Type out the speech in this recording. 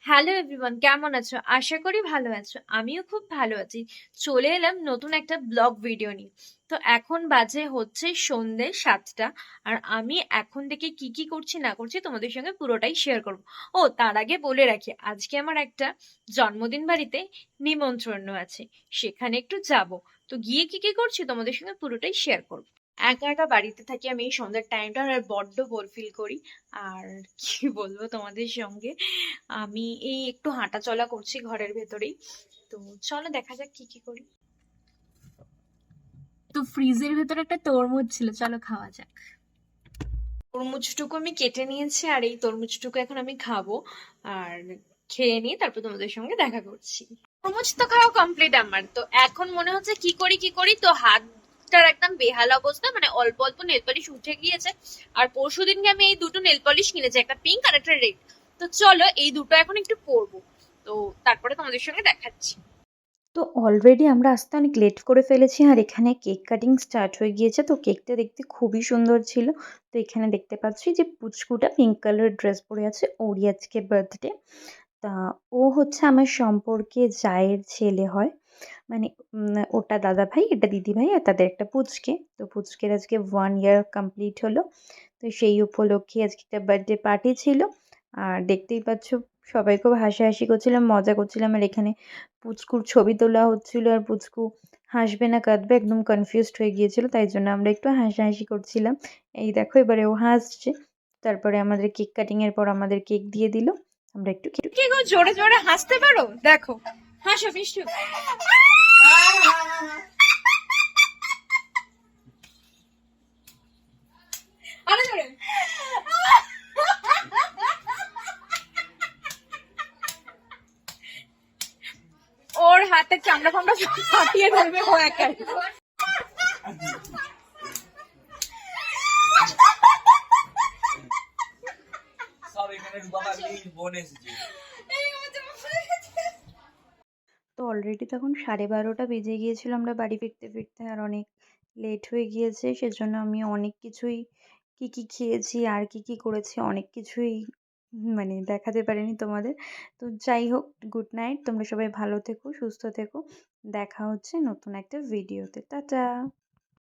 Hello everyone, কেমন আছো? আশা করি ভালো আছো। আমিও খুব ভালো আছি। চলে এলাম নতুন একটা ব্লগ ভিডিও নিয়ে। তো এখন বাজে হচ্ছে সন্ধ্যে 7টা। আর আমি এখন থেকে কি কি করছি না করছি তোমাদের সঙ্গে পুরোটাই শেয়ার করব। ও তার আগে বলে রাখি, আজকে আমার একটা জন্মদিন বাড়িতে নিমন্ত্রণ আছে, সেখানে একটু যাব। তো গিয়ে কি কি করছি তোমাদের সঙ্গে পুরোটাই শেয়ার করব। একা একা বাড়িতে থাকি আমি এই সন্ধ্যার টাইমটা, আর বড্ড বোর ফিল করি। আর কি বলবো তোমাদের সঙ্গে, আমি এই একটু হাঁটা চলা করছি ঘরের ভেতরেই। তো চলো দেখা যাক কি কি করি। তো ফ্রিজের ভেতরে একটা তরমুজ ছিল, চলো খাওয়া যাক। তরমুজটুকু আমি কেটে নিয়েছি, আর এই তরমুজটুকু এখন আমি খাবো। আর খেয়ে নিয়ে তারপর তোমাদের সঙ্গে দেখা করছি। তরমুজ তো খাওয়া কমপ্লিট আমার। তো এখন মনে হচ্ছে কি করি, তো হাতটার একদম বেহাল অবস্থা, মানে অল্প অল্প নেল পলিশ উঠে গিয়েছে। আর পরশুদিনকে আমি এই দুটো নেল পলিশ কিনেছি, একটা পিঙ্ক আর একটা রেড। তো চলো এই দুটো এখন একটু পরবো। তো তারপরে তোমাদের সঙ্গে দেখাচ্ছি। তো অলরেডি আমরা আসতে অনেক লেট করে ফেলেছি, আর এখানে কেক কাটিং স্টার্ট হয়ে গিয়েছে। তো কেকটা দেখতে খুবই সুন্দর ছিল। তো এখানে দেখতে পাচ্ছি যে পুচকুটা পিঙ্ক কালার ড্রেস পরে আছে, ওরই আজকে বার্থডে। তা ও হচ্ছে আমার সম্পর্কে জায়ের ছেলে হয়, মানে ওটা দাদা ভাই, এটা দিদি ভাই, আর তাদের একটা পুচকে। তো পুচকের আজকে 1 ইয়ার কমপ্লিট হলো। তো সেই উপলক্ষে আজকে একটা বার্থডে পার্টি ছিল। আর দেখতেই পাচ্ছ সবাই খুব হাসাহাসি করছিলাম, মজা করছিলাম। আর এখানে পুচকুর ছবি তোলা হচ্ছিল, আর পুচকু হাসবে না কাঁদবে একদম কনফিউজড হয়ে গিয়েছিল, তাই জন্য আমরা একটু হাসাহাসি করছিলাম। এই দেখো এবারে ও হাসছে। তারপরে আমাদের কেক কাটিং এর পর আমাদের কেক দিয়ে দিল। আমরা একটু কি গো, জোরে জোরে হাসতে পারো? দেখো, হাসো মিষ্টু। আরে জোরে। ওর হাতে চামড়া ফামড়া ফাটিয়ে ধরবে ও একাই। সব এখানে রূপা পাগলির বোন এসেছে। তো অলরেডি তখন 12:30 বেজে গিয়েছিল আমরা বাড়ি ফিরতে ফিরতে, আর অনেক লেট হয়ে গিয়েছে। সেজন্য আমি অনেক কিছুই কি কি খেয়েছি আর কি কি করেছি অনেক কিছুই মানে দেখাতে পারিনি তোমাদের। তো যাই হোক, গুড নাইট, তোমরা সবাই ভালো থেকো, সুস্থ থেকো। দেখা হচ্ছে নতুন একটা ভিডিওতে। টাটা।